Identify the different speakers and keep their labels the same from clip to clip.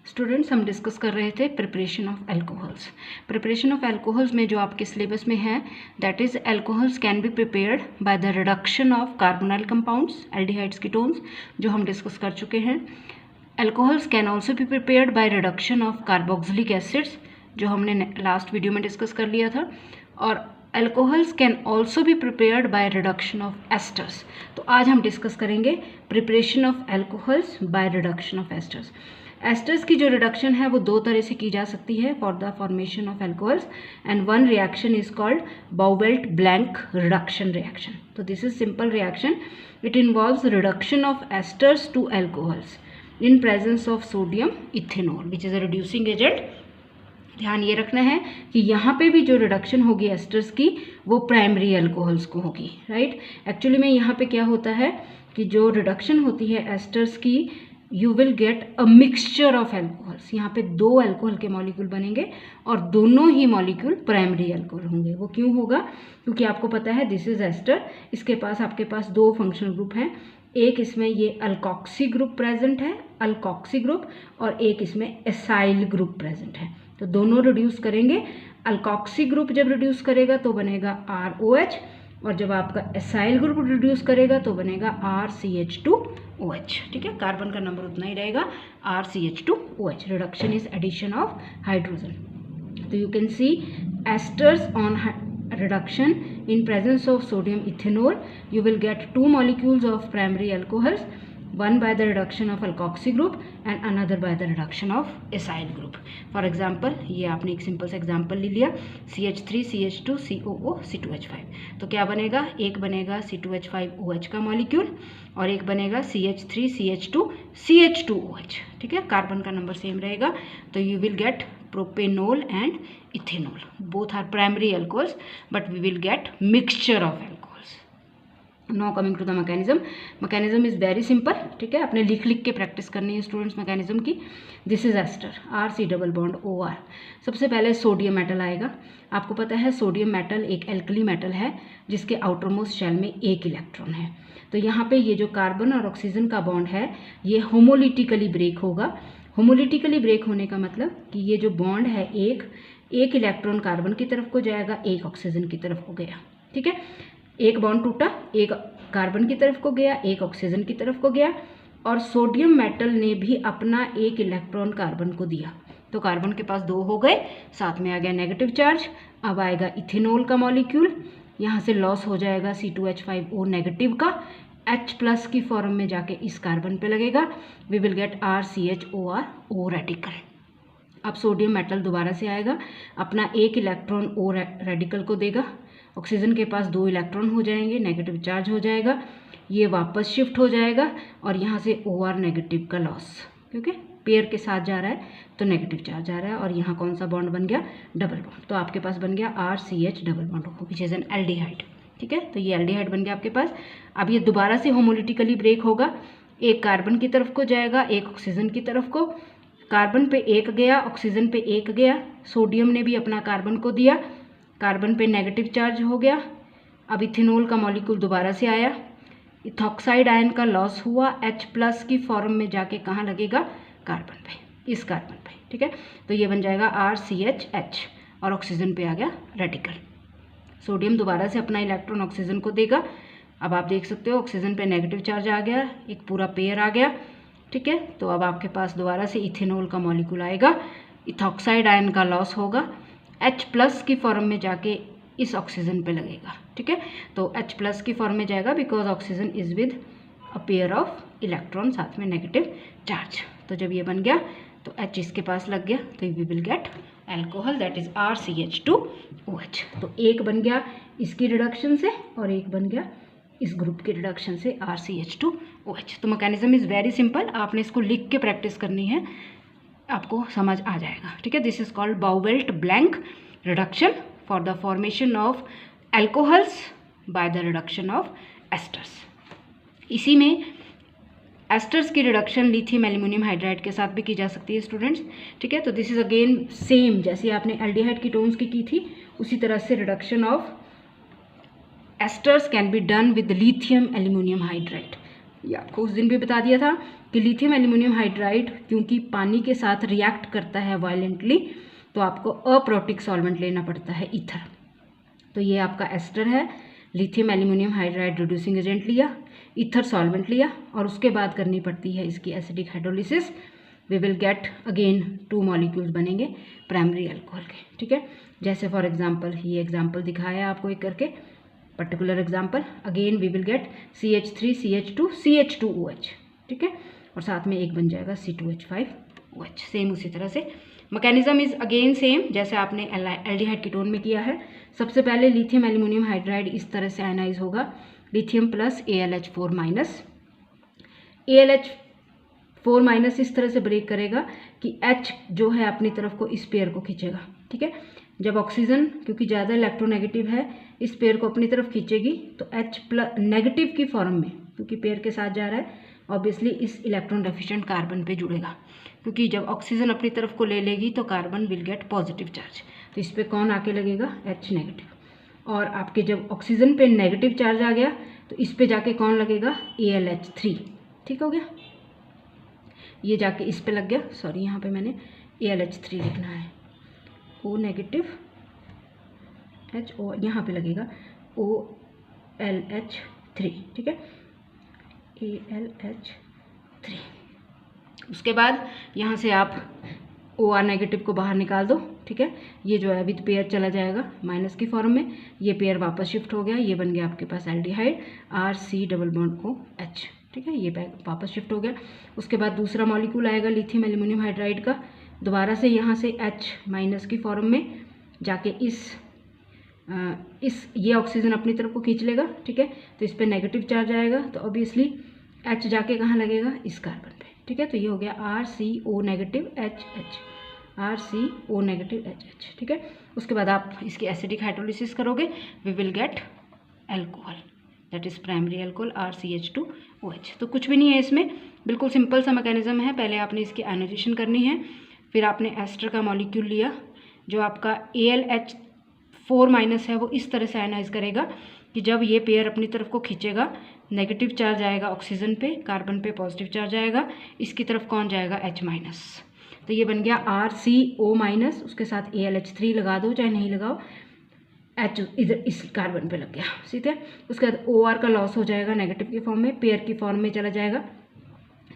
Speaker 1: Students हम discuss कर रहे थे preparation of alcohols. Preparation of alcohols में जो आपके सिलेबस में है that is alcohols can be prepared by the reduction of carbonyl compounds, aldehydes, ketones, जो हम डिस्कस कर चुके हैं। Alcohols can also be prepared by reduction of carboxylic acids, जो हमने लास्ट वीडियो में डिस्कस कर लिया था। और alcohols can also be prepared by reduction of asters. तो आज हम डिस्कस करेंगे preparation of alcohols by reduction of asters. Asters की जो रिडक्शन है वो दो तरह से की जा सकती है for the formation of alcohols, and one reaction is called Bouveault Blanc reduction reaction. तो this is simple reaction, it involves reduction of esters to alcohols in presence of sodium ethanol which is a reducing agent. ध्यान ये रखना है कि यहाँ पे भी जो रिडक्शन होगी एस्टर्स की वो प्राइमरी अल्कोहल्स को होगी, राइट। एक्चुअली में यहाँ पे क्या होता है कि जो रिडक्शन होती है एस्टर्स की, you will get a mixture of alcohols. यहाँ पे दो अल्कोहल के मॉलिक्यूल बनेंगे और दोनों ही मॉलिक्यूल प्राइमरी अल्कोहल होंगे। वो क्यों होगा? क्योंकि आपको पता है दिस इज एस्टर, इसके पास आपके पास दो फंक्शनल ग्रुप हैं, एक इसमें ये अल्कोक्सी ग्रुप प्रेजेंट है, अल्कोक्सी ग्रुप, और एक इसमें एसाइल ग्रुप प्रेजेंट है। तो दोनों रिड्यूस करेंगे। अल्कोक्सी ग्रुप जब रिड्यूस करेगा तो बनेगा ROH, और जब आपका एसाइल ग्रुप रिड्यूस करेगा तो बनेगा RCH2OH। ठीक है, कार्बन का नंबर उतना ही रहेगा, RCH2OH। Reduction is addition of hydrogen. तो you can see esters on reduction in presence of sodium ethanol, you will get two molecules of primary alcohols, one by the reduction of alkoxy group and another by the reduction of acyl group. For example, ये आपने एक simple सा example ले लिया, CH3 CH2 COO C2H5। तो क्या बनेगा? एक बनेगा C2H5OH का मॉलिक्यूल और एक बनेगा CH3 CH2 CH2OH। ठीक है, कार्बन का नंबर सेम रहेगा। तो you will get propanol and ethanol, both are primary alcohols but we will get mixture of alcohols. Now coming to the mechanism is very simple। ठीक है, आपने लिख के प्रैक्टिस करनी है स्टूडेंट्स मैकेनिज्म की। This is ester, RC double bond OR। सबसे पहले सोडियम मेटल आएगा। आपको पता है सोडियम मेटल एक एल्कली मेटल है जिसके आउटर मोस्ट शेल में एक इलेक्ट्रॉन है। तो यहाँ पे ये जो कार्बन और ऑक्सीजन का बॉन्ड है ये होमोलिटिकली ब्रेक होगा। होमोलिटिकली ब्रेक होने का मतलब कि ये जो बॉन्ड है एक इलेक्ट्रॉन कार्बन की तरफ को जाएगा, एक ऑक्सीजन की तरफ को गया। ठीक है, एक बॉन्ड टूटा, एक कार्बन की तरफ को गया, एक ऑक्सीजन की तरफ को गया, और सोडियम मेटल ने भी अपना एक इलेक्ट्रॉन कार्बन को दिया। तो कार्बन के पास दो हो गए, साथ में आ गया नेगेटिव चार्ज। अब आएगा इथेनॉल का मॉलिक्यूल, यहाँ से लॉस हो जाएगा C2H5O नेगेटिव का, H+ की फॉर्म में जाके इस कार्बन पे लगेगा। We will get RCHOR O radical. अब सोडियम मेटल दोबारा से आएगा, अपना एक इलेक्ट्रॉन O रेडिकल को देगा। ऑक्सीजन के पास दो इलेक्ट्रॉन हो जाएंगे, नेगेटिव चार्ज हो जाएगा, ये वापस शिफ्ट हो जाएगा और यहाँ से OR नेगेटिव का लॉस, क्योंकि पेयर के साथ जा रहा है तो नेगेटिव चार्ज आ रहा है। और यहाँ कौन सा बॉन्ड बन गया? Double bond. तो आपके पास बन गया RCH double bond O which is an aldehyde. ठीक है, तो ये एल्डिहाइड बन गया आपके पास। अब ये दोबारा से होमोलिटिकली ब्रेक होगा, एक कार्बन की तरफ को जाएगा, एक ऑक्सीजन की तरफ को। कार्बन पे एक गया, ऑक्सीजन पे एक गया, सोडियम ने भी अपना कार्बन को दिया, कार्बन पे नेगेटिव चार्ज हो गया। अब इथेनॉल का मॉलिक्यूल दोबारा से आया, इथॉक्साइड आयन का लॉस हुआ, H+ की फॉर्म में जाके कहाँ लगेगा? कार्बन पे, इस कार्बन पे। ठीक है, तो ये बन जाएगा RCHH और ऑक्सीजन पे आ गया रेडिकल। सोडियम दोबारा से अपना इलेक्ट्रॉन ऑक्सीजन को देगा। अब आप देख सकते हो ऑक्सीजन पे नेगेटिव चार्ज आ गया, एक पूरा पेयर आ गया। ठीक है, तो अब आपके पास दोबारा से इथेनॉल का मॉलिक्यूल आएगा, इथॉक्साइड आयन का लॉस होगा, H+ की फॉर्म में जाके इस ऑक्सीजन पे लगेगा। ठीक है, तो H+ की फॉर्म में जाएगा because oxygen is with a pair of electron, साथ में नेगेटिव चार्ज। तो जब ये बन गया तो H इसके पास लग गया, तो we will get alcohol that is RCH2OH। तो एक बन गया इसकी रिडक्शन से और एक बन गया इस ग्रुप की रिडक्शन से RCH2OH। तो मैकेनिज्म इज़ वेरी सिंपल, आपने इसको लिख के प्रैक्टिस करनी है, आपको समझ आ जाएगा। ठीक है, this is called Bouveault Blanc reduction for the formation of alcohols by the reduction of esters. इसी में एस्टर्स की रिडक्शन लिथियम एल्यूमिनियम हाइड्राइड के साथ भी की जा सकती है स्टूडेंट्स। ठीक है, तो दिस इज अगेन सेम, जैसे आपने एल्डिहाइड कीटोन्स की थी उसी तरह से reduction of asters can be done with lithium aluminium hydride. ये आपको उस दिन भी बता दिया था कि लिथियम एल्यूमिनियम हाइड्राइड क्योंकि पानी के साथ रिएक्ट करता है वायलेंटली, तो आपको अप्रोटिक सॉल्वेंट लेना पड़ता है ईथर। तो ये आपका एस्टर है, lithium aluminium hydride reducing agent लिया, ईथर सॉल्वेंट लिया, और उसके बाद करनी पड़ती है इसकी acidic hydrolysis. We will get again 2 molecules बनेंगे प्राइमरी अल्कोहल के, ठीक है। जैसे फॉर एग्जांपल ये एग्जांपल दिखाया आपको एक करके, particular example, again we will get CH3 CH2 CH2OH, ठीक है, और साथ में एक बन जाएगा C2H5OH। सेम उसी तरह से मैकेनिज्म इज अगेन सेम जैसे आपने एल्डिहाइड कीटोन में किया है। सबसे पहले लिथियम एल्यूमिनियम हाइड्राइड इस तरह से आयनाइज होगा, lithium plus AlH4 minus, AlH4 minus इस तरह से ब्रेक करेगा कि H जो है अपनी तरफ को इस पेयर को खींचेगा, ठीक है। जब ऑक्सीजन क्योंकि ज़्यादा इलेक्ट्रोनेगेटिव है इस पेयर को अपनी तरफ खींचेगी, तो H प्लस नेगेटिव की फॉर्म में, क्योंकि पेयर के साथ जा रहा है, ऑब्वियसली इस इलेक्ट्रॉन डेफिशिएंट कार्बन पे जुड़ेगा, क्योंकि जब ऑक्सीजन अपनी तरफ को ले लेगी तो carbon will get positive charge, तो इस पे कौन आके लगेगा, H नेगेटिव। और आपके जब ऑक्सीजन पे नेगेटिव चार्ज आ गया तो इस पे जाके कौन लगेगा, AlH3, ठीक हो गया, ये जाके इस पे लग गया, सॉरी यहाँ पे मैंने AlH3 लिखना है, O नेगेटिव H, O यहाँ पे लगेगा OLH3, ठीक है, ALH3। उसके बाद यहाँ से आप OR नेगेटिव को बाहर निकाल दो, ठीक है। ये जो है विद पेयर चला जाएगा माइनस की फॉर्म में, ये पेयर वापस शिफ्ट हो गया, ये बन गया आपके पास aldehyde RC double bond OH, ठीक है, ये वापस शिफ्ट हो गया। उसके बाद दूसरा मॉलिक्यूल आएगा लिथियम एल्यूमिनियम हाइड्राइड का, दोबारा से यहाँ से H माइनस की फॉर्म में जाके इस ये ऑक्सीजन अपनी तरफ को खींच लेगा, ठीक है, तो इस पर नेगेटिव चार्ज आएगा, तो ऑब्वियसली H जाके कहाँ लगेगा, इस कार्बन पे, ठीक है। तो ये हो गया RCO negative HH, RCO negative HH, ठीक है। उसके बाद आप इसकी एसिडिक हाइड्रोलिसिस करोगे, we will get alcohol, that is primary alcohol RCH2OH। तो कुछ भी नहीं है इसमें, बिल्कुल सिंपल सा मैकेनिज्म है। पहले आपने इसकी आयनाइजेशन करनी है, फिर आपने एस्टर का मॉलिक्यूल लिया जो आपका AlH4 माइनस है, वो इस तरह से आयनाइज करेगा कि जब ये पेयर अपनी तरफ को खींचेगा, नेगेटिव चार्ज आएगा ऑक्सीजन पे, कार्बन पे पॉजिटिव चार्ज आएगा, इसकी तरफ कौन जाएगा, H माइनस, तो ये बन गया RCO माइनस, उसके साथ AlH3 लगा दो चाहे नहीं लगाओ, H इधर इस कार्बन पे लग गया, ठीक है। उसके बाद OR का लॉस हो जाएगा नेगेटिव की फॉर्म में, पेयर की फॉर्म में चला जाएगा,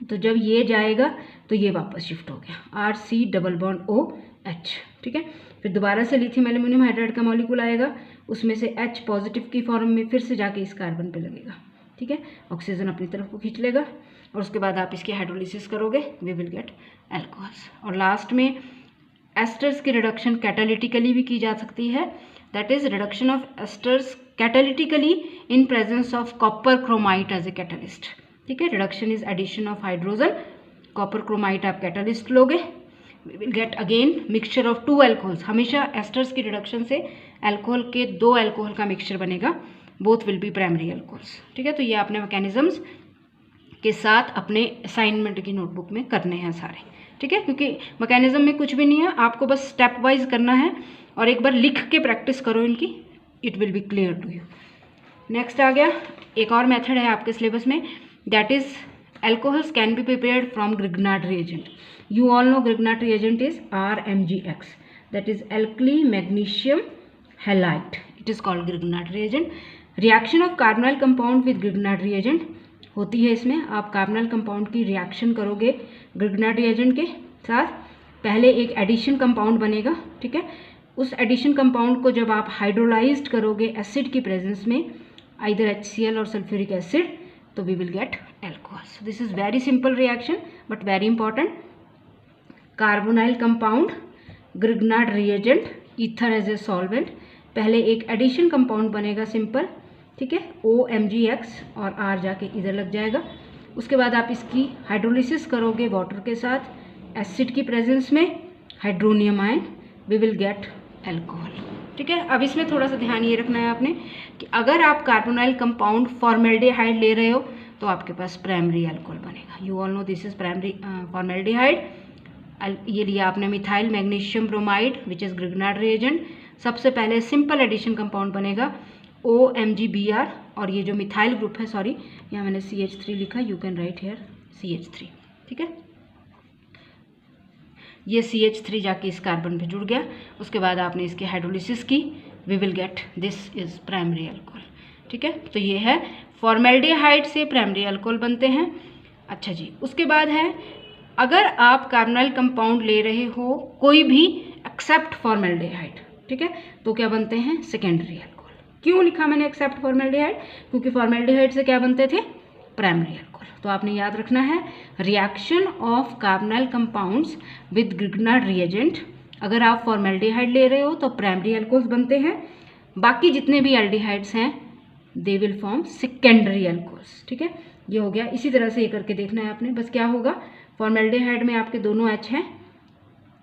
Speaker 1: तो जब ये जाएगा तो ये वापस शिफ्ट हो गया RC डबल बॉन्ड OH, ठीक है। फिर दोबारा से लिथियम एल्यूमिनियम हाइड्राइड का मॉलिक्यूल आएगा, उसमें से H पॉजिटिव की फॉर्म में फिर से जाके इस कार्बन पे लगेगा, ठीक है, ऑक्सीजन अपनी तरफ को खींच लेगा, और उसके बाद आप इसकी हाइड्रोलिसिस करोगे, वी विल गेट एल्कोहल्स। और लास्ट में एस्टर्स की रिडक्शन कैटालिटिकली भी की जा सकती है, that is reduction of esters catalytically in presence of copper chromite as a catalyst, ठीक है। Reduction is addition of hydrogen, copper chromite आप कैटलिस्ट लोगे, we will get again mixture of 2 alcohols. हमेशा एस्टर्स की रिडक्शन से alcohol के 2 alcohol का mixture बनेगा, both will be primary alcohols, ठीक है। तो ये आपने मैकेनिज्म्स के साथ अपने असाइनमेंट की नोटबुक में करने हैं सारे, ठीक है, क्योंकि मैकेनिज्म में कुछ भी नहीं है, आपको बस स्टेप वाइज करना है और एक बार लिख के प्रैक्टिस करो इनकी, it will be clear to you. Next आ गया एक और मेथड है आपके सिलेबस में, that is alcohols can be prepared from Grignard reagent. You all know Grignard reagent is RMgX, that is alkali magnesium halide. It is called Grignard reagent. Reaction of carbonyl compound with Grignard reagent होती है इसमें, आप carbonyl compound की reaction करोगे Grignard reagent के साथ, पहले एक एडिशन कंपाउंड बनेगा, ठीक है। उस एडिशन कंपाउंड को जब आप हाइड्रोलाइज्ड करोगे एसिड की प्रेजेंस में, आइदर HCl और सल्फ्यूरिक एसिड, तो we will get alcohols. This is very simple reaction but very important. Carbonyl compound, Grignard reagent, ether as a solvent, पहले एक एडिशन कंपाउंड बनेगा सिंपल, ठीक है, OMgX और R जाके इधर लग जाएगा। उसके बाद आप इसकी हाइड्रोलिसिस करोगे वाटर के साथ एसिड की प्रेजेंस में, hydronium ion, we will get alcohol, ठीक है। अब इसमें थोड़ा सा ध्यान ये रखना है आपने कि अगर आप कार्बोनाइल कंपाउंड फॉर्मेल्डिहाइड ले रहे हो तो आपके पास प्राइमरी अल्कोहल बनेगा। You all know this is primary formaldehyde. ये लिया आपने methyl magnesium bromide which is Grignard reagent, सबसे पहले सिंपल एडिशन कंपाउंड बनेगा OMgBr, और ये जो मिथाइल ग्रुप है, सॉरी यहाँ मैंने CH3 लिखा, you can write hair CH3, ठीक है। ये CH3 जाके इस कार्बन पे जुड़ गया, उसके बाद आपने इसकी हाइड्रोलिसिस की, we will get this is primary alcohol, ठीक है। तो ये है फॉर्मेल्डिहाइड से प्राइमरी अल्कोहल बनते हैं। अच्छा जी, उसके बाद है अगर आप कार्बोनाइल कंपाउंड ले रहे हो कोई भी एक्सेप्ट फॉर्मेल्डिहाइड, ठीक है, तो क्या बनते हैं सेकेंडरी अल्कोहल। क्यों लिखा मैंने एक्सेप्ट फॉर्मेल्डिहाइड, क्योंकि फॉर्मेल्डिहाइड से क्या बनते थे प्राइमरी अल्कोहल। तो आपने याद रखना है reaction of carbonyl compounds with Grignard reagent, अगर आप फॉर्मेल्डिहाइड ले रहे हो तो प्राइमरी अल्कोहल्स बनते हैं, बाकी जितने भी एल्डिहाइड्स हैं they will form secondary alcohols, ठीक है। ये हो गया, इसी तरह से ये करके देखना है आपने। बस क्या होगा, फॉर्मेल्डिहाइड में आपके दोनों H हैं,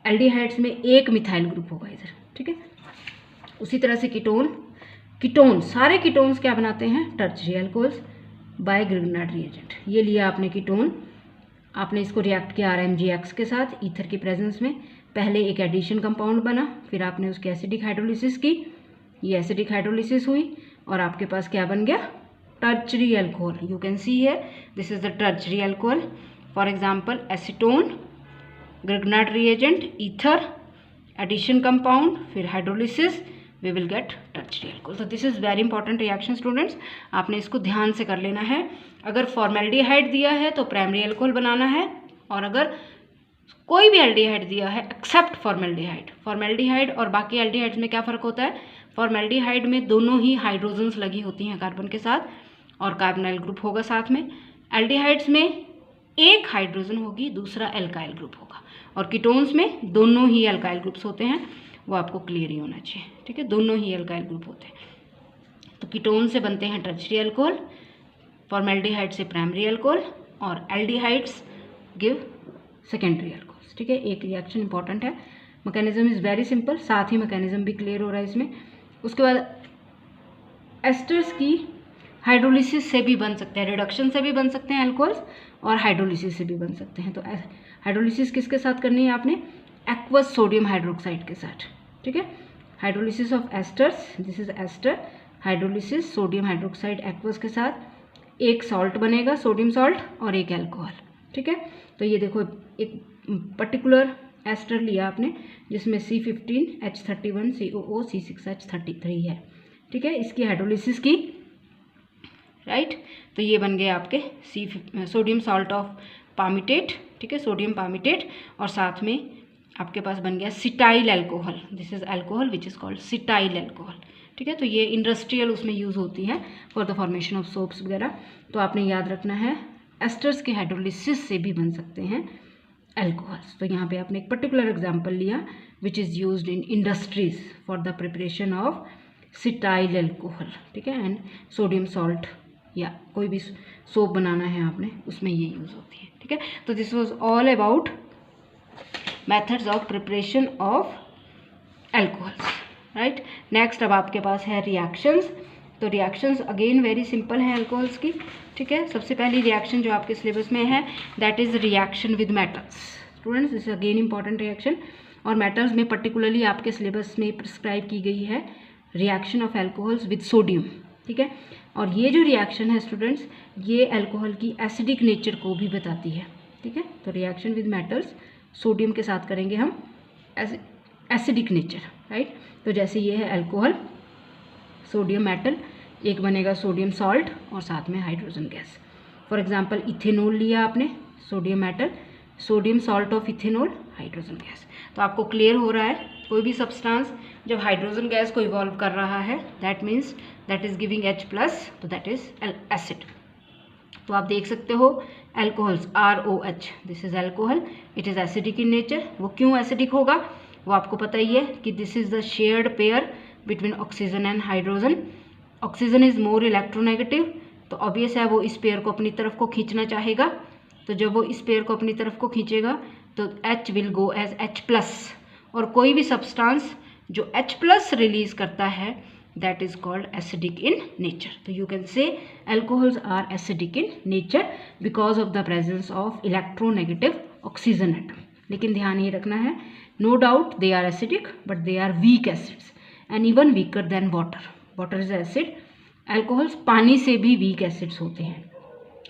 Speaker 1: एल्डिहाइड्स में एक मिथाइल ग्रुप होगा इधर, ठीक है। उसी तरह से कीटोन सारे कीटोन्स क्या बनाते हैं tertiary alcohols by Grignard reagent. ये लिया आपने कीटोन, आपने इसको रिएक्ट किया RMgX के साथ ईथर की प्रेजेंस में, पहले एक एडिशन कंपाउंड बना, फिर आपने उसकी एसिडिक हाइड्रोलिसिस की, ये एसिडिक हाइड्रोलिसिस हुई और आपके पास क्या बन गया tertiary alcohol. You can see here this is the tertiary alcohol, for example acetone, Grignard reagent, ether, addition compound, फिर hydrolysis, we will get tertiary alcohol. तो this is very important reaction students, आपने इसको ध्यान से कर लेना है। अगर फॉर्मेल्डिहाइड दिया है तो प्राइमरी अल्कोहल बनाना है, और अगर कोई भी एल्डिहाइड दिया है एक्सेप्ट फॉर्मेल्डिहाइड और बाकी एल्डिहाइड्स में क्या फ़र्क होता है, फॉर्मेल्डिहाइड में दोनों ही हाइड्रोजन्स लगी होती हैं कार्बन के साथ और कार्बोनाइल ग्रुप होगा साथ में, एल्डिहाइड्स में एक हाइड्रोजन होगी दूसरा एल्काइल ग्रुप होगा, और कीटोन्स में दोनों ही एल्काइल ग्रुप्स होते हैं, वो आपको क्लियर ही होना चाहिए, ठीक है, दोनों ही एल्काइल ग्रुप होते हैं। तो कीटोन से बनते हैं टर्शरी अल्कोहल, फॉर्मेल्डिहाइड से प्राइमरी अल्कोहल, और एल्डिहाइड्स गिव सेकेंडरी अल्कोहल्स, ठीक है। एक रिएक्शन इंपॉर्टेंट है, मैकेनिज्म इज़ वेरी सिंपल, साथ ही मैकेनिज्म भी क्लियर हो रहा है इसमें। उसके बाद एस्टर्स की हाइड्रोलिसिस से भी बन सकते हैं, रिडक्शन से भी बन सकते हैं अल्कोहल्स, और हाइड्रोलिसिस से भी बन सकते हैं। तो हाइड्रोलिसिस किसके साथ करनी है आपने, एक्वस सोडियम हाइड्रोक्साइड के साथ, ठीक है। Hydrolysis of esters, this is ester, hydrolysis sodium hydroxide aqueous के साथ, एक सॉल्ट बनेगा सोडियम सॉल्ट और एक अल्कोहल, ठीक है। तो ये देखो एक पर्टिकुलर एस्टर लिया आपने जिसमें C15H31 COO C6H33 है, ठीक है, इसकी हाइड्रोलिसिस की, राइट। तो ये बन गए आपके सोडियम सॉल्ट ऑफ पामिटेट, ठीक है, सोडियम पामिटेट, और साथ में आपके पास बन गया cetyl alcohol, this is alcohol which is called cetyl alcohol, ठीक है। तो ये इंडस्ट्रियल उसमें यूज़ होती है for the formation of soaps वगैरह। तो आपने याद रखना है एस्टर्स के हाइड्रोलिसिस से भी बन सकते हैं अल्कोहल्स। तो यहाँ पे आपने एक पर्टिकुलर एग्जांपल लिया which is used in industries for the preparation of cetyl alcohol, ठीक है, एंड सोडियम सॉल्ट या कोई भी सोप बनाना है आपने उसमें ये यूज़ होती है, ठीक है। तो this was all about methods of preparation of alcohols, right. Next अब आपके पास है रिएक्शंस। तो रिएक्शंस अगेन वेरी सिंपल हैं अल्कोहल्स की, ठीक है। सबसे पहली रिएक्शन जो आपके सिलेबस में है that is reaction with metals. Students this is again important reaction, और मेटल्स में पर्टिकुलरली आपके सिलेबस में प्रिस्क्राइब की गई है reaction of alcohols with sodium, ठीक है। और ये जो रिएक्शन है स्टूडेंट्स ये अल्कोहल की एसिडिक नेचर को भी बताती है, ठीक है। तो रिएक्शन विद मेटल्स सोडियम के साथ करेंगे हम एसिडिक नेचर, राइट। तो जैसे ये है अल्कोहल सोडियम मेटल, एक बनेगा सोडियम सॉल्ट और साथ में hydrogen gas. For example ethanol लिया आपने, sodium metal, sodium salt of ethanol, hydrogen gas. तो आपको क्लियर हो रहा है कोई भी सब्सटेंस जब हाइड्रोजन गैस को इवॉल्व कर रहा है that means that is giving H+, तो दैट इज एसिड। तो आप देख सकते हो alcohols ROH, this is alcohol, it is acidic in nature. वो क्यों एसिडिक होगा वो आपको पता ही है कि this is the shared pair between oxygen and hydrogen. Oxygen is more electronegative, तो ऑब्वियस है वो इस पेयर को अपनी तरफ को खींचना चाहेगा। तो जब वो इस पेयर को अपनी तरफ को खींचेगा तो H will go as H+, और कोई भी सब्सटेंस जो H+ रिलीज करता है that is called acidic in nature. तो you can say alcohols are acidic in nature because of the presence of electronegative oxygen atom. लेकिन ध्यान ये रखना है no doubt they are acidic but they are weak acids and even weaker than water. Water is acid, alcohols पानी से भी weak acids होते हैं,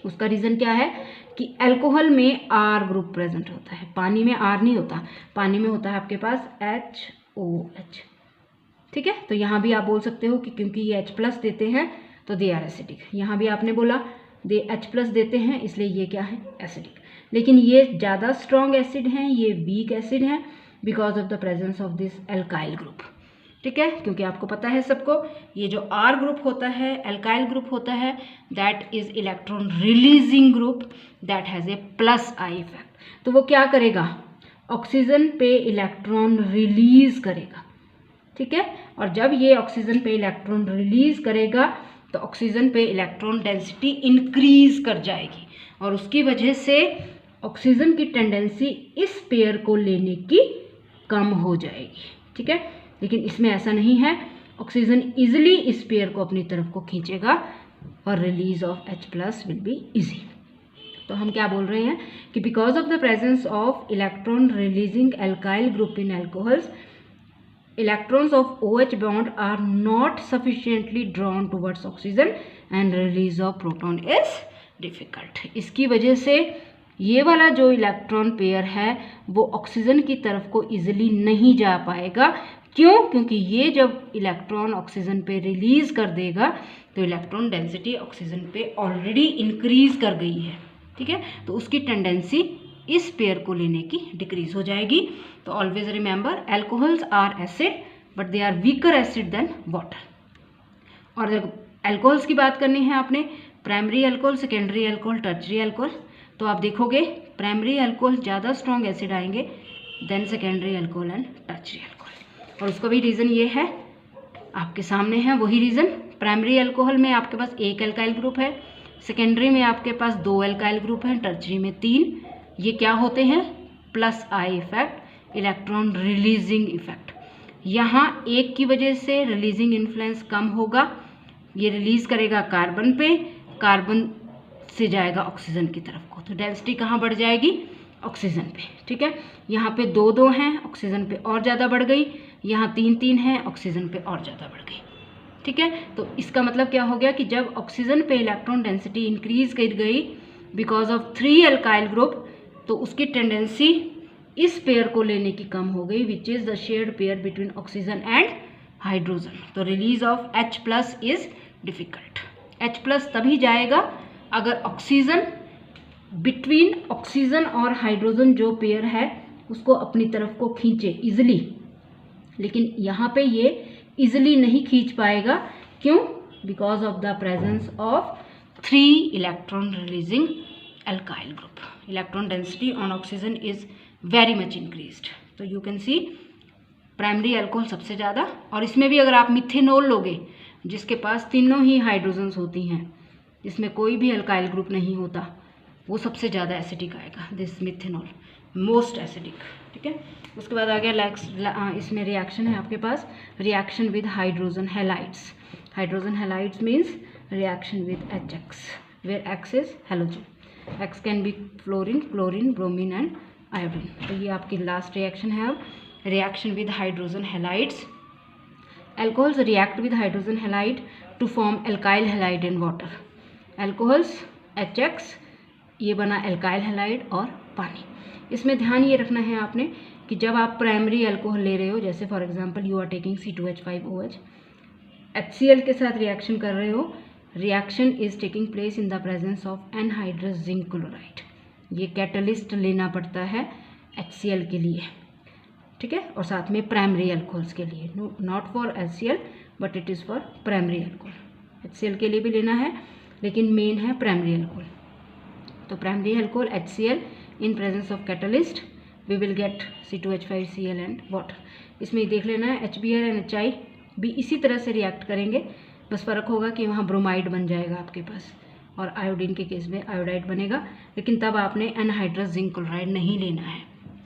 Speaker 1: उसका रीज़न क्या है कि अल्कोहल में R ग्रुप प्रेजेंट होता है, पानी में R नहीं होता, पानी में होता है आपके पास HOH। ठीक है, तो यहाँ भी आप बोल सकते हो कि क्योंकि ये H+ देते हैं तो दे आर एसिडिक। यहाँ भी आपने बोला दे H+ देते हैं इसलिए ये क्या है, एसिडिक। लेकिन ये ज़्यादा स्ट्रॉन्ग एसिड हैं, ये वीक एसिड हैं because of the presence of this alkyl group. ठीक है, क्योंकि आपको पता है सबको, ये जो R ग्रुप होता है, एल्काइल ग्रुप होता है, that is electron releasing group that has a plus I effect. तो वो क्या करेगा, ऑक्सीजन पे इलेक्ट्रॉन रिलीज करेगा। ठीक है, और जब ये ऑक्सीजन पे इलेक्ट्रॉन रिलीज करेगा तो ऑक्सीजन पे इलेक्ट्रॉन डेंसिटी इंक्रीज कर जाएगी और उसकी वजह से ऑक्सीजन की टेंडेंसी इस पेयर को लेने की कम हो जाएगी। ठीक है, लेकिन इसमें ऐसा नहीं है, ऑक्सीजन इजिली इस पेयर को अपनी तरफ को खींचेगा और release of H+ will be easy. तो हम क्या बोल रहे हैं कि because of the presence of electron releasing alkyl group in alcohols, electrons of OH bond are not sufficiently drawn towards oxygen and release of proton is difficult। इसकी वजह से ये वाला जो इलेक्ट्रॉन पेयर है वो ऑक्सीजन की तरफ को इजीली नहीं जा पाएगा। क्यों? क्योंकि ये जब इलेक्ट्रॉन ऑक्सीजन पे रिलीज कर देगा तो इलेक्ट्रॉन डेंसिटी ऑक्सीजन पे ऑलरेडी इंक्रीज कर गई है। ठीक है, तो उसकी टेंडेंसी इस पेयर को लेने की डिक्रीज हो जाएगी। तो always remember, alcohols are acid but they are weaker acid than water. और जब एल्कोहल्स की बात करनी है आपने, primary alcohol, secondary alcohol, tertiary alcohol, तो आप देखोगे प्राइमरी अल्कोहल ज़्यादा स्ट्रॉन्ग एसिड आएंगे than secondary alcohol and tertiary alcohol. और उसका भी रीज़न ये है, आपके सामने है वही रीज़न। प्राइमरी अल्कोहल में आपके पास एक एल्काइल ग्रुप है, सेकेंडरी में आपके पास 2 एल्काइल ग्रुप हैं, टर्शरी में 3। ये क्या होते हैं, plus I effect, electron releasing effect. यहाँ एक की वजह से रिलीजिंग इन्फ्लुएंस कम होगा, ये रिलीज करेगा कार्बन पे, कार्बन से जाएगा ऑक्सीजन की तरफ को, तो डेंसिटी कहाँ बढ़ जाएगी, ऑक्सीजन पे। ठीक है, यहाँ पे 2-2 हैं, ऑक्सीजन पे और ज़्यादा बढ़ गई, यहाँ 3-3 हैं, ऑक्सीजन पे और ज़्यादा बढ़ गई। ठीक है, तो इसका मतलब क्या हो गया कि जब ऑक्सीजन पे इलेक्ट्रॉन डेंसिटी इंक्रीज कर गई बिकॉज ऑफ 3 एल्काइल ग्रुप, तो उसकी टेंडेंसी इस पेयर को लेने की कम हो गई, which is the shared pair between oxygen and hydrogen. तो release of H+ is difficult. H+ तभी जाएगा अगर ऑक्सीजन, बिटवीन ऑक्सीजन और हाइड्रोजन जो पेयर है उसको अपनी तरफ को खींचे इजिली, लेकिन यहाँ पे ये इजिली नहीं खींच पाएगा। क्यों? Because of the presence of 3 electron releasing alkyl group, electron density on oxygen is very much increased। तो you can see primary alcohol सबसे ज़्यादा, और इसमें भी अगर आप मिथेनॉल लोगे जिसके पास तीनों ही हाइड्रोजन्स होती हैं, जिसमें कोई भी अल्काइल ग्रुप नहीं होता, वो सबसे ज़्यादा एसिडिक आएगा, दिस मिथेनॉल मोस्ट एसिडिक। ठीक है, उसके बाद आ गया इसमें रिएक्शन है आपके पास, reaction with hydrogen halides. Hydrogen halides means reaction with HX where X is halogen, X can be fluorine, chlorine, bromine and iodine. तो ये आपकी लास्ट रिएक्शन है। अब reaction with hydrogen halides, alcohols react with hydrogen halide to form alkyl halide in water. Alcohols HX, ये बना alkyl halide और पानी। इसमें ध्यान ये रखना है आपने कि जब आप प्राइमरी अल्कोहल ले रहे हो, जैसे for example you are taking C2H5OH, HCl के साथ रिएक्शन कर रहे हो, reaction is taking place in the presence of anhydrous zinc chloride. ये कैटलिस्ट लेना पड़ता है HCl के लिए। ठीक है, और साथ में प्राइमरी अल्कोहल्स के लिए, not for HCl but it is for primary alcohol. HCl के लिए भी लेना है लेकिन मेन है प्राइमरी अल्कोहल। तो primary alcohol HCl in presence of catalyst we will get C2H5Cl and water. इसमें देख लेना है HBr एंड HI भी इसी तरह से रिएक्ट करेंगे, बस फ़र्क होगा कि वहाँ ब्रोमाइड बन जाएगा आपके पास और आयोडीन के केस में आयोडाइड बनेगा, लेकिन तब आपने एनहाइड्रस जिंक क्लोराइड नहीं लेना है।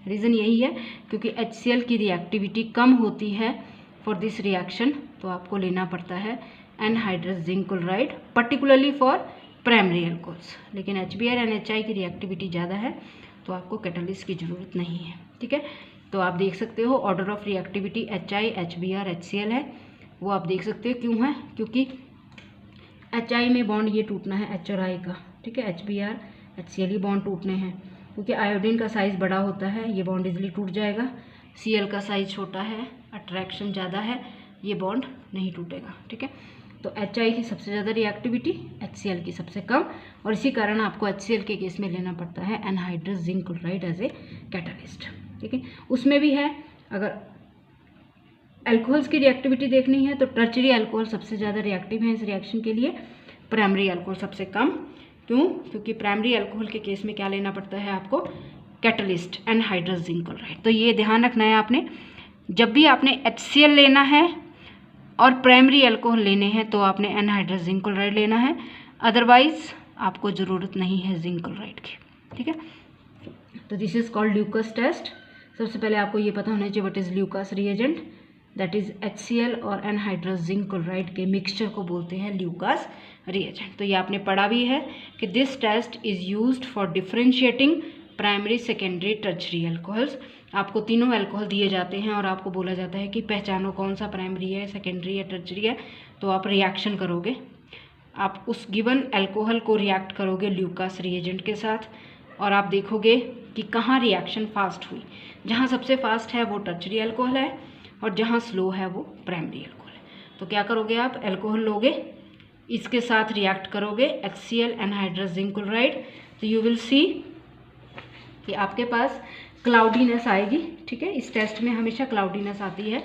Speaker 1: रीज़न यही है क्योंकि HCl की रिएक्टिविटी कम होती है फॉर दिस रिएक्शन, तो आपको लेना पड़ता है anhydrous zinc chloride particularly for primary alcohols. लेकिन HBr एंड HI की रिएक्टिविटी ज़्यादा है तो आपको कैटलिस्ट की ज़रूरत नहीं है। ठीक है, तो आप देख सकते हो order of reactivity HI, HBr, HCl है, वो आप देख सकते हो क्यों है, क्योंकि HI में बॉन्ड ये टूटना है H और I का, ठीक है, HBr HCl, ये बॉन्ड टूटने हैं क्योंकि आयोडीन का साइज़ बड़ा होता है, ये बॉन्ड इजीली टूट जाएगा। Cl का साइज़ छोटा है, अट्रैक्शन ज़्यादा है, ये बॉन्ड नहीं टूटेगा। ठीक है, तो HI की सबसे ज़्यादा रिएक्टिविटी, HCl की सबसे कम, और इसी कारण आपको HCl के केस में लेना पड़ता है anhydrous zinc chloride as a catalyst. ठीक है, उसमें भी है, अगर अल्कोहल्स की रिएक्टिविटी देखनी है तो टर्शरी अल्कोहल सबसे ज़्यादा रिएक्टिव है इस रिएक्शन के लिए, प्राइमरी अल्कोहल सबसे कम। क्यों? क्योंकि प्राइमरी अल्कोहल के केस में क्या लेना पड़ता है आपको, कैटलिस्ट एनहाइड्रस जिंक क्लोराइड। तो ये ध्यान रखना है आपने, जब भी आपने HCl लेना है और प्राइमरी अल्कोहल लेने हैं तो आपने एनहाइड्रस जिंक क्लोराइड लेना है, अदरवाइज आपको ज़रूरत नहीं है जिंक क्लोराइड की। ठीक है, तो this is called Lucas test. सबसे पहले आपको ये पता होना चाहिए what is Lucas reagent, that is HCl और एनहाइड्रस जिंक क्लोराइड के मिक्सचर को बोलते हैं ल्यूकास रिएजेंट। तो ये आपने पढ़ा भी है कि this test is used for differentiating primary, secondary, tertiary alcohols. आपको तीनों अल्कोहल दिए जाते हैं और आपको बोला जाता है कि पहचानो कौन सा प्राइमरी है, सेकेंडरी है, टर्शरी है। तो आप रिएक्शन करोगे, आप उस गिवन अल्कोहल को रिएक्ट करोगे ल्यूकास रिएजेंट के साथ, और आप देखोगे कि कहाँ रिएक्शन फास्ट हुई। जहाँ सबसे फास्ट है वो टर्शरी अल्कोहल है और जहाँ स्लो है वो प्राइमरी अल्कोहल है। तो क्या करोगे आप, अल्कोहल लोगे, इसके साथ रिएक्ट करोगे HCl एनहाइड्रस जिंक क्लोराइड, तो यू विल सी कि आपके पास क्लाउडीनेस आएगी। ठीक है, इस टेस्ट में हमेशा क्लाउडीनेस आती है।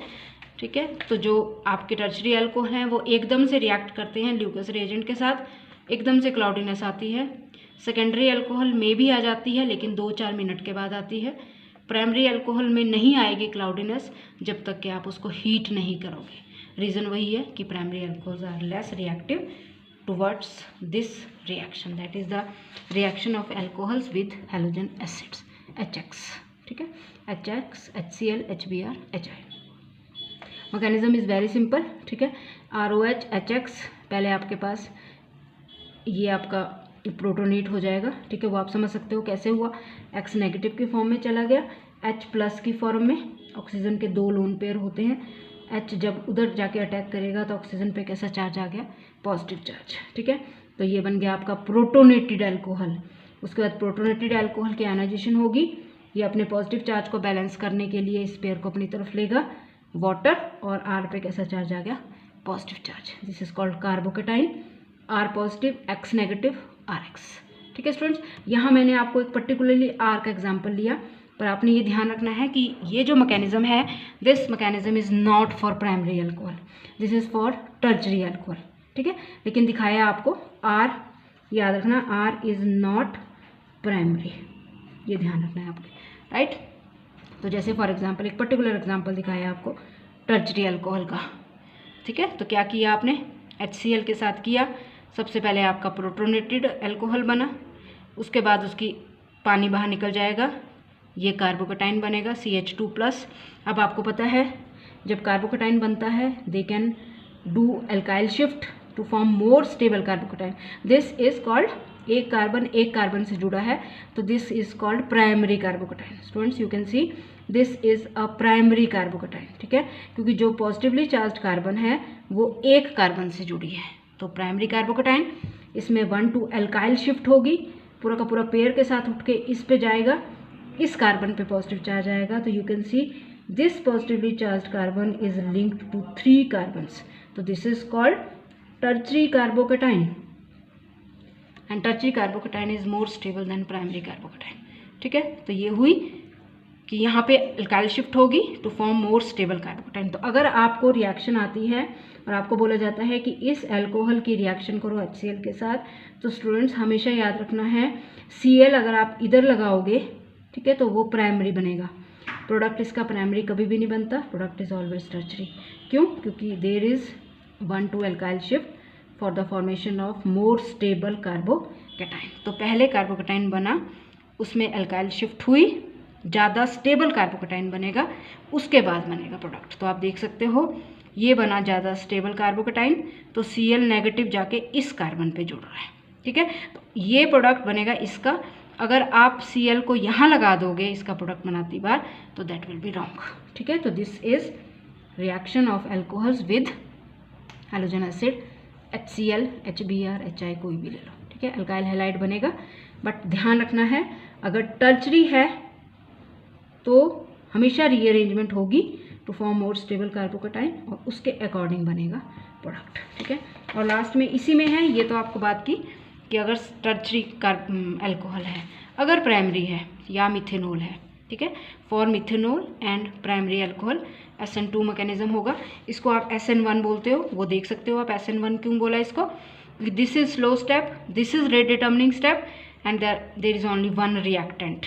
Speaker 1: ठीक है, तो जो आपके टर्शरी अल्कोहल हैं वो एकदम से रिएक्ट करते हैं ल्यूकास रिएजेंट के साथ, एकदम से क्लाउडीनेस आती है। सेकेंडरी अल्कोहल में भी आ जाती है लेकिन 2-4 मिनट के बाद आती है। प्राइमरी अल्कोहल में नहीं आएगी क्लाउडीनेस जब तक कि आप उसको हीट नहीं करोगे। रीज़न वही है कि primary alcohols are less reactive towards this reaction, that is the reaction of alcohols with halogen acids, HX। ठीक है, HX, HCl, HBr, HI। Mechanism is very simple. ठीक है, ROH HX, पहले आपके पास ये आपका प्रोटोनेट हो जाएगा। ठीक है, वो आप समझ सकते हो कैसे हुआ, X नेगेटिव की फॉर्म में चला गया H प्लस की फॉर्म में। ऑक्सीजन के 2 लोन पेयर होते हैं, H जब उधर जाके अटैक करेगा तो ऑक्सीजन पे कैसा चार्ज आ गया, पॉजिटिव चार्ज। ठीक है, तो ये बन गया आपका प्रोटोनेटेड अल्कोहल। उसके बाद प्रोटोनेटेड अल्कोहल की आयनाइजेशन होगी, ये अपने पॉजिटिव चार्ज को बैलेंस करने के लिए इस पेयर को अपनी तरफ लेगा, वाटर, और R पे कैसा चार्ज आ गया, positive charge. This is called carbocation, R positive, X negative, RX। ठीक है स्टूडेंट्स, यहाँ मैंने आपको एक पर्टिकुलरली R का एग्जाम्पल लिया, पर आपने ये ध्यान रखना है कि ये जो मैकेनिज्म है, this mechanism is not for primary alcohol, this is for tertiary alcohol. ठीक है, लेकिन दिखाया आपको R, याद रखना R इज़ नॉट प्राइमरी, ये ध्यान रखना है आपने, राइट। तो जैसे फॉर एग्जांपल एक पर्टिकुलर एग्जांपल दिखाया आपको टर्शरी अल्कोहल का। ठीक है, तो क्या किया आपने, HCl के साथ किया, सबसे पहले आपका प्रोटोनेटेड अल्कोहल बना, उसके बाद उसकी पानी बाहर निकल जाएगा, ये कार्बोकेटाइन बनेगा CH2+। अब आपको पता है जब कार्बोकेटाइन बनता है they can do alkyl shift to form more stable carbocation, this is called, एक कार्बन से जुड़ा है तो this is called primary carbocation. Students you can see this is a primary carbocation. ठीक है, क्योंकि जो पॉजिटिवली चार्ज कार्बन है वो एक कार्बन से जुड़ी है, तो प्राइमरी कार्बोकेटाइन, इसमें 1-2 अल्काइल शिफ्ट होगी, पूरा का पूरा पेयर के साथ उठ के इस पे जाएगा, इस कार्बन पे पॉजिटिव चार्ज आएगा, तो you can see this positively charge carbon is linked to 3 carbons, तो this is called tertiary carbocation, and tertiary carbocation is more stable than primary carbocation. ठीक है, तो ये हुई कि यहाँ पे अल्काइल शिफ्ट होगी to form more stable carbocation. तो अगर आपको रिएक्शन आती है और आपको बोला जाता है कि इस अल्कोहल की रिएक्शन करो HCl के साथ, तो स्टूडेंट्स हमेशा याद रखना है Cl अगर आप इधर लगाओगे, ठीक है, तो वो प्राइमरी बनेगा, प्रोडक्ट इसका प्राइमरी कभी भी नहीं बनता, प्रोडक्ट इज ऑलवेज टर्शरी। क्यों? क्योंकि there is 1-2 alkyl shift for the formation of more stable carbocation. तो पहले कार्बोकेटाइन बना, उसमें अल्काइल शिफ्ट हुई, ज़्यादा स्टेबल कार्बोकेटाइन बनेगा, उसके बाद बनेगा प्रोडक्ट। तो आप देख सकते हो ये बना ज़्यादा स्टेबल कार्बोकेटाइन, तो Cl नेगेटिव जाके इस कार्बन पे जुड़ रहा है। ठीक है, तो ये प्रोडक्ट बनेगा इसका। अगर आप Cl को यहाँ लगा दोगे इसका प्रोडक्ट बनाती बार, तो दैट विल बी रॉन्ग। ठीक है, तो this is reaction of alcohols with halogen acid, HCl, HBr, HI कोई भी ले लो। ठीक है, अल्काइल हैलाइड बनेगा। बट ध्यान रखना है अगर टर्शरी है तो हमेशा रीअरेंजमेंट होगी to form more stable carbocation और उसके अकॉर्डिंग बनेगा प्रोडक्ट। ठीक है, और लास्ट में इसी में है, ये तो आपको बात की कि अगर टर्शरी अल्कोहल है, अगर प्राइमरी है या मिथेनॉल है, ठीक है, for methanol and primary alcohol SN2 mechanism होगा। इसको आप SN1 बोलते हो, वो देख सकते हो आप SN1 क्यों बोला इसको। This is slow step, this is rate determining step and there is only one reactant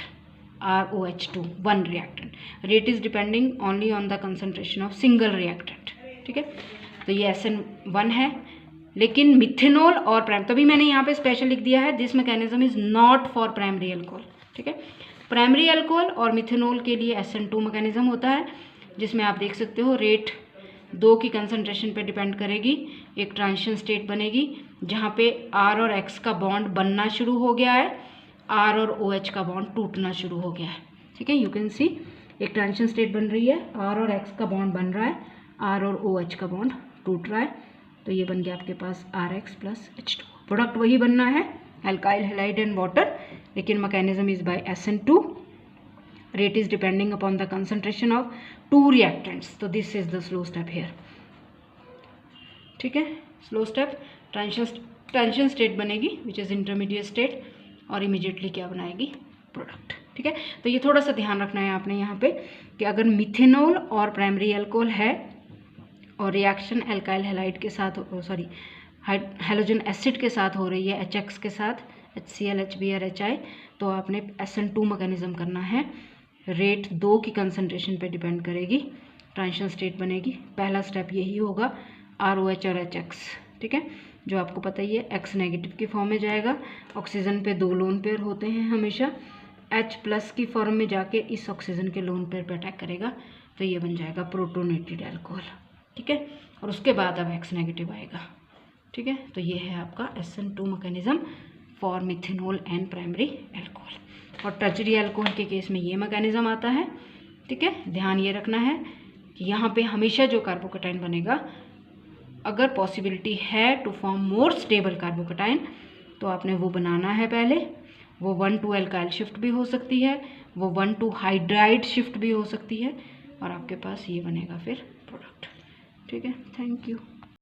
Speaker 1: ROH2, one reactant. Rate is depending only on the concentration of single reactant. ठीक है, तो ये SN1 है। लेकिन मिथेनॉल और तभी मैंने यहाँ पे स्पेशल लिख दिया है this mechanism is not for primary alcohol. ठीक है, प्राइमरी अल्कोहल और मिथेनॉल के लिए SN2 मैकेनिज्म होता है, जिसमें आप देख सकते हो रेट 2 की कंसंट्रेशन पे डिपेंड करेगी। एक ट्रांजिशन स्टेट बनेगी जहाँ पे R और X का बॉन्ड बनना शुरू हो गया है, R और OH का बॉन्ड टूटना शुरू हो गया है। ठीक है, यू कैन सी एक ट्रांजिशन स्टेट बन रही है, R और X का बॉन्ड बन रहा है, R और OH का बॉन्ड टूट रहा है, तो ये बन गया आपके पास RX प्लस H2। प्रोडक्ट वही बनना है अल्काइल हैलाइड एंड वाटर, लेकिन mechanism is by SN2। Rate is depending upon the concentration of 2 reactants, तो this is the slow step here. ठीक है, स्लो स्टेप ट्रांजिशन स्टेट बनेगी विच इज इंटरमीडिएट स्टेट, और immediately क्या बनाएगी product. ठीक है, तो ये थोड़ा सा ध्यान रखना है आपने यहाँ पे कि अगर मिथेनॉल और प्राइमरी अल्कोहल है और रिएक्शन अल्काइल हैलाइड के साथ हैलोजन एसिड के साथ हो रही है, HX के साथ HCl HBr HI, तो आपने SN2 मैकेनिज्म करना है। रेट 2 की कंसंट्रेशन पे डिपेंड करेगी, ट्रांजिशन स्टेट बनेगी। पहला स्टेप यही होगा ROH और HX। ठीक है, जो आपको पता ही है X नेगेटिव की फॉर्म में जाएगा, ऑक्सीजन पे 2 लोन पेयर होते हैं हमेशा, H प्लस की फॉर्म में जाके इस ऑक्सीजन के लोन पेयर पे अटैक करेगा, तो ये बन जाएगा प्रोटोनेटेड अल्कोहल। ठीक है, और उसके बाद अब X नेगेटिव आएगा। ठीक है, तो ये है आपका SN2 mechanism for methanol and primary alcohol. और टर्शरी अल्कोहल के केस में ये मैकेनिज्म आता है। ठीक है, ध्यान ये रखना है कि यहाँ पे हमेशा जो कार्बोकेटाइन बनेगा, अगर पॉसिबिलिटी है to form more stable carbocation, तो आपने वो बनाना है पहले। वो 1,2 अल्काइल शिफ्ट भी हो सकती है, वो 1,2 हाइड्राइड शिफ्ट भी हो सकती है, और आपके पास ये बनेगा फिर प्रोडक्ट। ठीक है, थैंक यू।